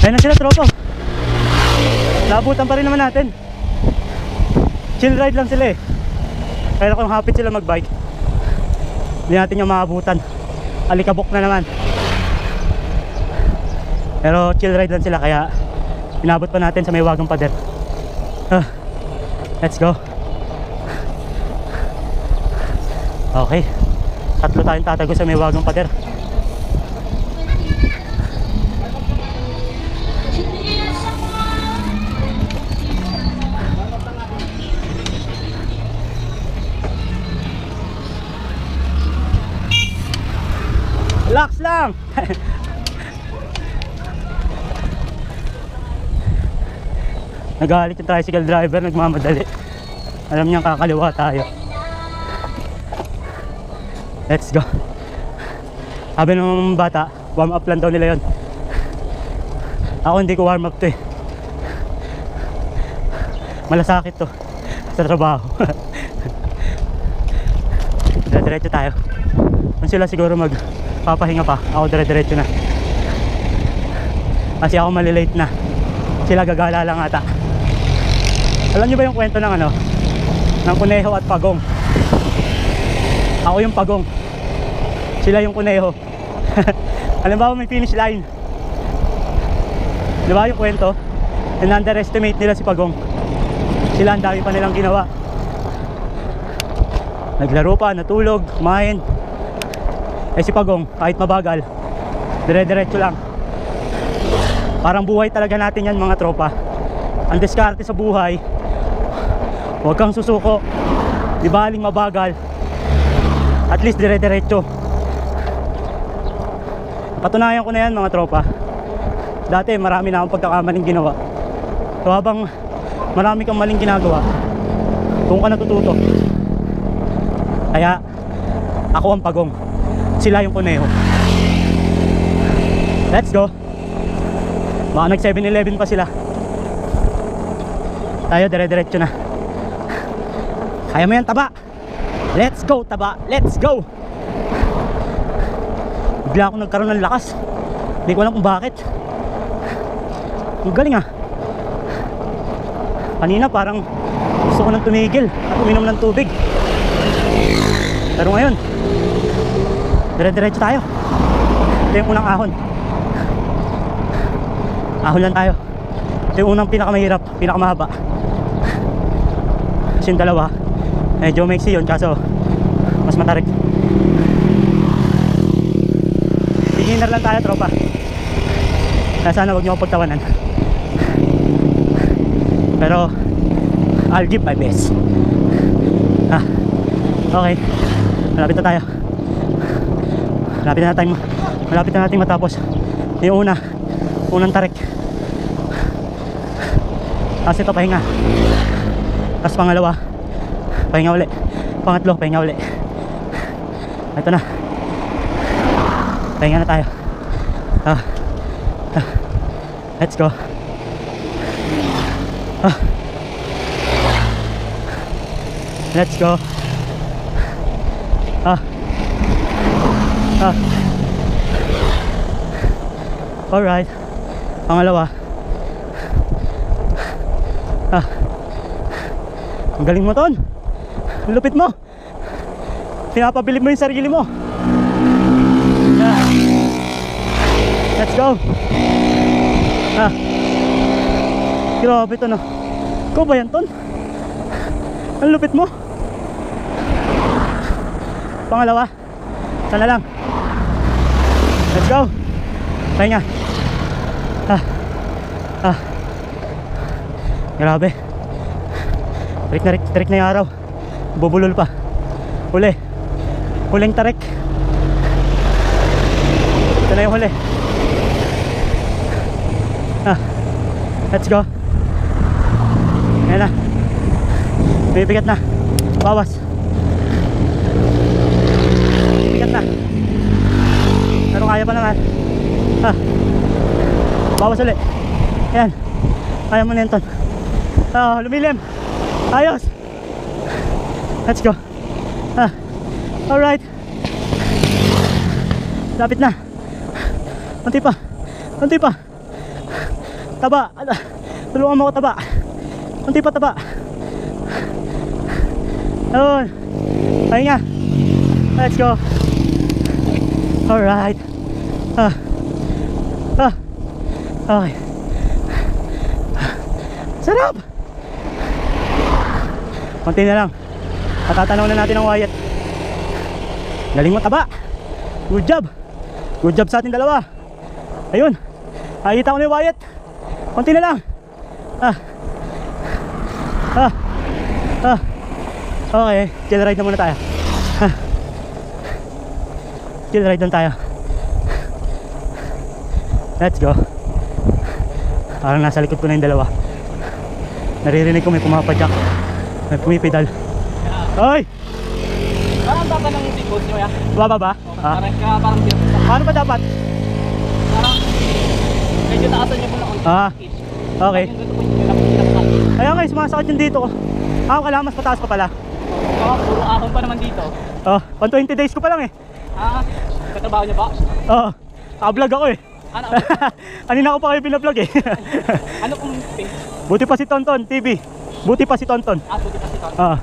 Ayun na sila tropa. Naabutan pa rin naman natin. Chill ride lang sila eh. Kaya kung hapit sila magbike, hindi natin yung maabutan. Alikabok na naman. Pero chill ride lang sila kaya inabot pa natin sa may wagang pader. Let's go. Okay, tatlo tayong tatago sa may wagang pader. Relax lang. Nagalit yung tricycle driver, nagmamadali. Alam niyang kakaliwa tayo. Let's go. Sabi ng bata, warm up lang daw nila yon. Ako hindi ko warm up to eh. Malasakit to sa trabaho. Dire-diretso tayo. Kung sila siguro magpapahinga pa, ako dire-diretso na. Kasi ako malilate na. Sila gagala lang ata. Alam niyo ba yung kwento ng ano? Ng kuneho at pagong? Ako yung pagong. Sila yung kuneho. Alam ba may finish line? Di ba yung kwento? In-underestimate nila si pagong. Sila ang dami pa nilang ginawa. Naglaro pa, natulog, kumain. Eh si pagong, kahit mabagal, dire-diretso lang. Parang buhay talaga natin yan mga tropa. Ang diskarte sa buhay, huwag kang susuko. Di baling mabagal, at least dire-diretso. Patunayan ko na yan mga tropa. Dati marami na akong pagkakamaling ginawa. So habang marami kang maling ginagawa, doon ka natututo. Kaya ako ang pagong, sila yung kuneho. Let's go. Baka nag 7-Eleven pa sila. Tayo dire-diretso na. Kaya mo yan taba. Let's go taba, let's go. Bigla ako nagkaroon ng lakas. Hindi ko alam kung bakit. Ang galing ah. Kanina parang gusto ko nang tumigil at uminom ng tubig. Pero ngayon, dire-diretso tayo. Ito yung unang ahon. Ahon lang tayo. Ito yung unang pinakamahirap, pinakamahaba. Kasi yung dalawa, medyo maiksi yun, kaso mas matarik. Beginner lang tayo tropa. Kaya sana huwag niyo akong pagtawanan. Pero I'll give my best. Okay, malapit na tayo. Malapit na natin matapos yung unang tarik. Tapos ito pahinga. Tapos pangalawa, pahinga uli. Pangatlo, pahinga uli. Ito na, pahinga na tayo. Let's go. Let's go. Alright, pangalawa. Ang galing mo ton. Ang lupit mo. Pinapabilib mo yung sarili mo. Let's go. Grabe to no. Ikaw ba yan ton? Ang lupit mo. Pangalawa. Sana lang. Let's go. Pahinga. Grabe. Tarik na yung araw. Bubulol pa. Huling tarik. Ito na yung huli. Let's go. Ayan na. Bibigat na. Bawas. Bibigat na. Pero kaya pa naman. Bawas ulit. Ayan. Kaya mo na yun ton. Lumilim. Ayos. Let's go. Alright. Lapit na. Konti pa. Taba. Tulungan mo ako, taba. Kunti pa taba. Ayun. Pahinga. Let's go. Alright. Okay. Sarap. Konti na lang. Patatanaw na natin ang Wyatt. Galing mo, taba. Good job. Good job sa ating dalawa. Ayun. Nakita ko na yung Wyatt. Konti na lang. Okay, chill ride na muna tayo. Chill ride lang tayo. Let's go. Parang nasa likod ko na yung dalawa. Naririnig ko may pumapadyak. May pumipidal. Ay! Parang baba ng likod nyo ya? Baba ba? Parang pinapasa. Paano ba dapat? Parang medyo taasan nyo po na konti. Okay. Ay okay, sumasakit yung dito. Kailangan mas mataas pa pala. Puro ahon pa naman dito. Pang 20 days ko pa lang eh. Katrabaho nyo ba? Ka-vlog ako eh. Ano? Kanina ko pa kayo binablog eh. Ano kung pink? Buti pa si Tonton TV. Buti pa si Tonton. Buti pa si Tonton.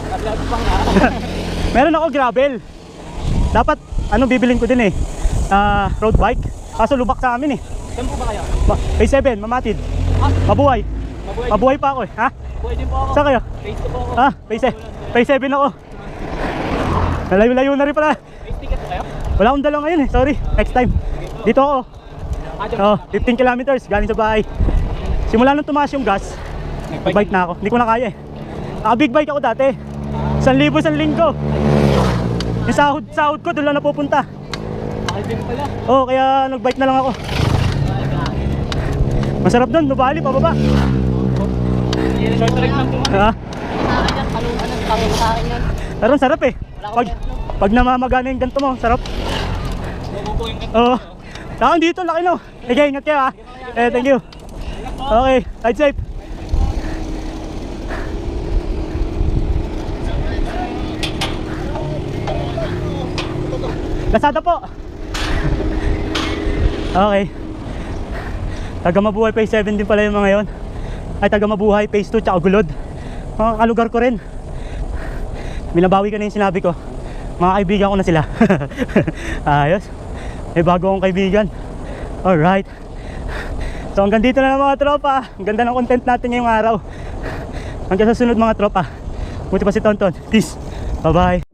Kablog pang Meron ako gravel. Dapat bibilin ko din eh. Road bike. Kaso lubak sa amin eh. Saan po ba kayo? Phase 7, Mamatid. Mabuhay. Mabuhay pa ako eh. Buhay din po ako. Saan kayo? Phase 2 po ako. Phase 7 ako. Nalayo-layo na rin pala. Phase ticket po kayo? Wala akong dala ngayon eh, sorry. Next time. Dito ako. 15 kilometers galing sa bahay. Simula nung tumaas yung gas, nag-bike na ako. Hindi ko na kaya eh. Big bike ako dati. 1,000 sa linggo. Yung sahod ko doon lang napupunta. Din pala. Kaya nag-bike na lang ako. Masarap doon, Nubali, pababa. Short trek lang po. Pero ang sarap eh. Pag namamagana yung ganito mo, sarap. Saan dito, laki no. Okay, ingat kayo thank you. Okay, ride safe. Lazada po. Okay. Taga Mabuhay Phase 7 din pala yung mga yon. Ay, taga Mabuhay Phase 2 tsaka Gulod. Mga kalugar ko rin. Binabawi ko na yung sinabi ko. Mga kaibigan ko na sila. Ayos. May bago akong kaibigan. Alright. So hanggang dito na lang mga tropa. Ang ganda ng content natin ngayong araw. Hanggang sa sunod mga tropa. Buti pa si Tonton. Peace. Bye bye.